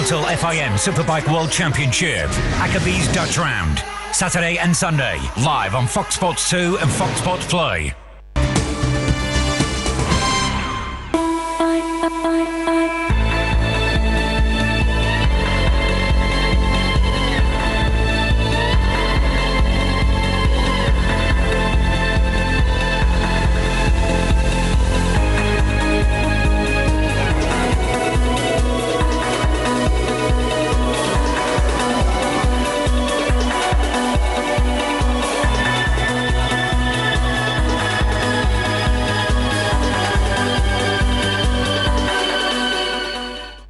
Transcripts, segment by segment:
Motul FIM Superbike World Championship, Akabe's Dutch Round, Saturday and Sunday, live on Fox Sports 2 and Fox Sports Play.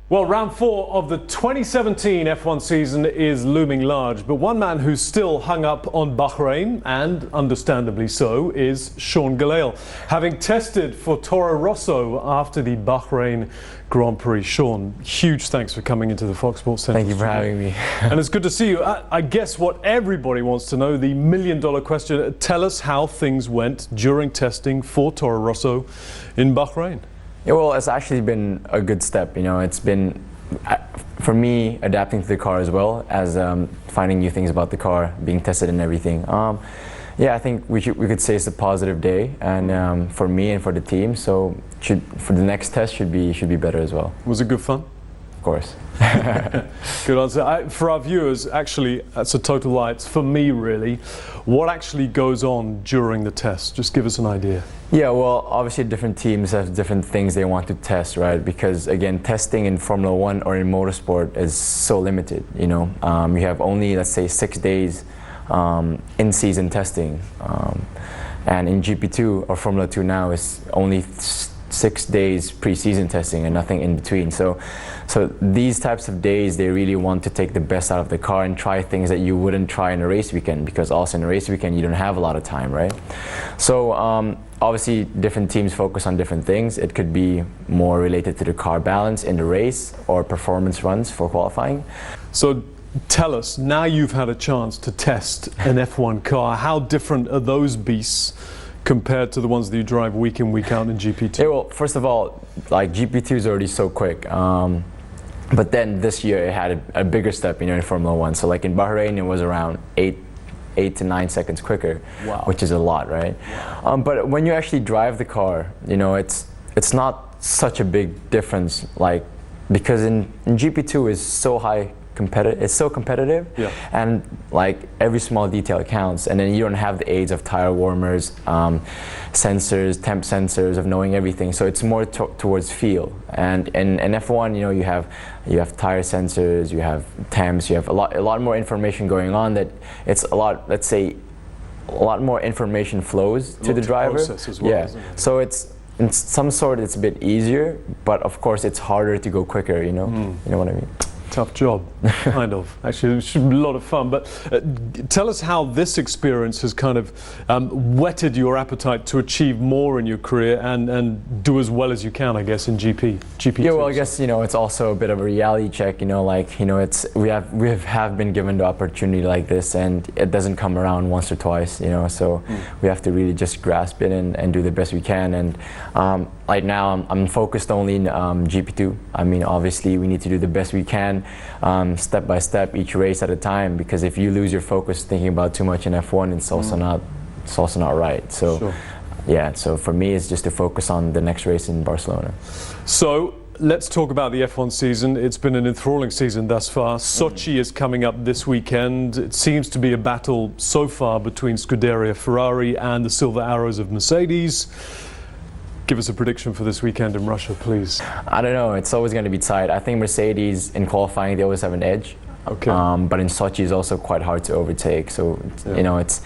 Well, round 4 of the 2017 F1 season is looming large, but one man who's still hung up on Bahrain, and understandably so, is Sean Gelael, having tested for Toro Rosso after the Bahrain Grand Prix. Sean, huge thanks for coming into the Fox Sports Centre. Thank you for having me. And it's good to see you. I guess what everybody wants to know, the million-dollar question, tell us how things went during testing for Toro Rosso in Bahrain. Yeah, well, it's actually been a good step. You know, it's been, for me, adapting to the car as well as finding new things about the car, being tested and everything. Yeah, I think we could say it's a positive day, and for me and for the team. So for the next test should be better as well. Was it good fun? Of course. Good answer. For our viewers, actually, that's a total lie. It's for me, really. What actually goes on during the test? Just give us an idea. Yeah, well, obviously different teams have different things they want to test, right? Because again, testing in Formula 1 or in motorsport is so limited, you know. You have only, let's say, 6 days in-season testing. And in GP2 or Formula 2 now is only 6 days pre-season testing and nothing in between. So these types of days, they really want to take the best out of the car and try things that you wouldn't try in a race weekend, because also in a race weekend you don't have a lot of time, right? So obviously different teams focus on different things. It could be more related to the car balance in the race or performance runs for qualifying. So tell us, now you've had a chance to test an F1 car, how different are those beasts compared to the ones that you drive week in, week out in GP2? Yeah, well, first of all, like GP2 is already so quick. But then this year it had a bigger step, you know, in Formula 1. So like in Bahrain, it was around 8 to 9 seconds quicker, wow, which is a lot, right? Wow. But when you actually drive the car, you know, it's not such a big difference, like, because in GP2 is so high competitive, it's so competitive, yeah, and like every small detail counts, and then you don't have the aids of tire warmers, sensors, temp sensors, of knowing everything. So it's more towards feel. And in F1, you know, you have tire sensors, you have temps, you have a lot more information going on, that it's a lot, let's say, a lot more information flows to the driver. As well, yeah, so it's in some sort it's a bit easier, but of course it's harder to go quicker, you know. You know what I mean? Tough job, kind of. Actually, it should be a lot of fun. But tell us how this experience has kind of whetted your appetite to achieve more in your career and do as well as you can, I guess, in GP2. Yeah, well, I guess, you know, it's also a bit of a reality check. You know, like, you know, we have been given the opportunity like this, and it doesn't come around once or twice. You know, so we have to really just grasp it and do the best we can. And right now, I'm focused only in GP2. I mean, obviously, we need to do the best we can. Step by step, each race at a time, because if you lose your focus thinking about too much in F1, it's also not right. So sure, yeah, so for me it's just to focus on the next race in Barcelona. So let's talk about the F1 season. It's been an enthralling season thus far. Sochi is coming up this weekend. It seems to be a battle so far between Scuderia Ferrari and the Silver Arrows of Mercedes. Give us a prediction for this weekend in Russia, please. I don't know. It's always going to be tight. I think Mercedes in qualifying, they always have an edge. Okay. But in Sochi is also quite hard to overtake. So yeah, you know, it's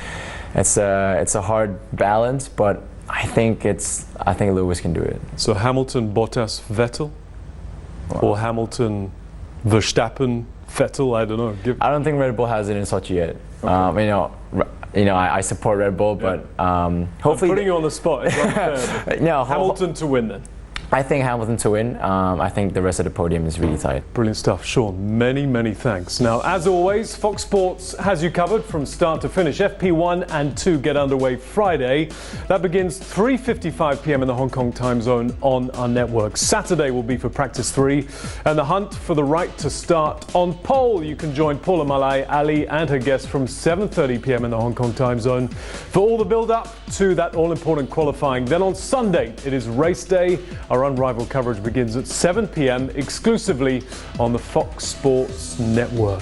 a hard balance. But I think Lewis can do it. So Hamilton, Bottas, Vettel, or Hamilton, Verstappen, Vettel. I don't know. I don't think Red Bull has it in Sochi yet. Okay. You know, I support Red Bull, but hopefully. I'm putting you on the spot. It's unfair, no, Hamilton to win then. I think Hamilton to win. I think the rest of the podium is really tight. Brilliant stuff, Sean. Many, many thanks. Now, as always, Fox Sports has you covered from start to finish. FP1 and 2 get underway Friday. That begins 3:55 p.m. in the Hong Kong time zone on our network. Saturday will be for practice 3 and the hunt for the right to start on pole. You can join Paula Malai Ali and her guests from 7:30 p.m. in the Hong Kong time zone for all the build-up to that all-important qualifying. Then on Sunday, it is race day. Our unrivaled coverage begins at 7 p.m. exclusively on the Fox Sports Network.